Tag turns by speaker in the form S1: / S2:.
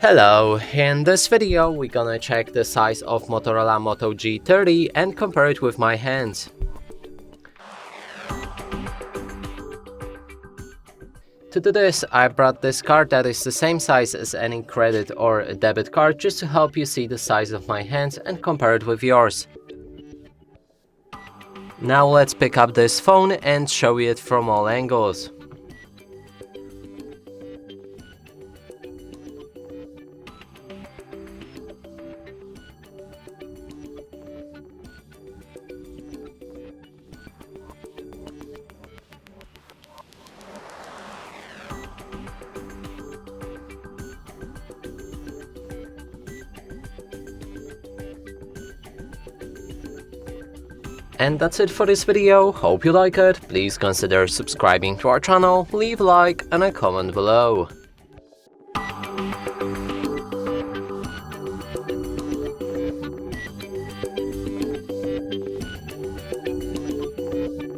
S1: Hello, in this video we're gonna check the size of Motorola Moto G30 and compare it with my hands. To do this, I brought this card that is the same size as any credit or debit card just to help you see the size of my hands and compare it with yours. Now let's pick up this phone and show it from all angles. And that's it for this video. Hope you like it. Please consider subscribing to our channel, leave a like and a comment below.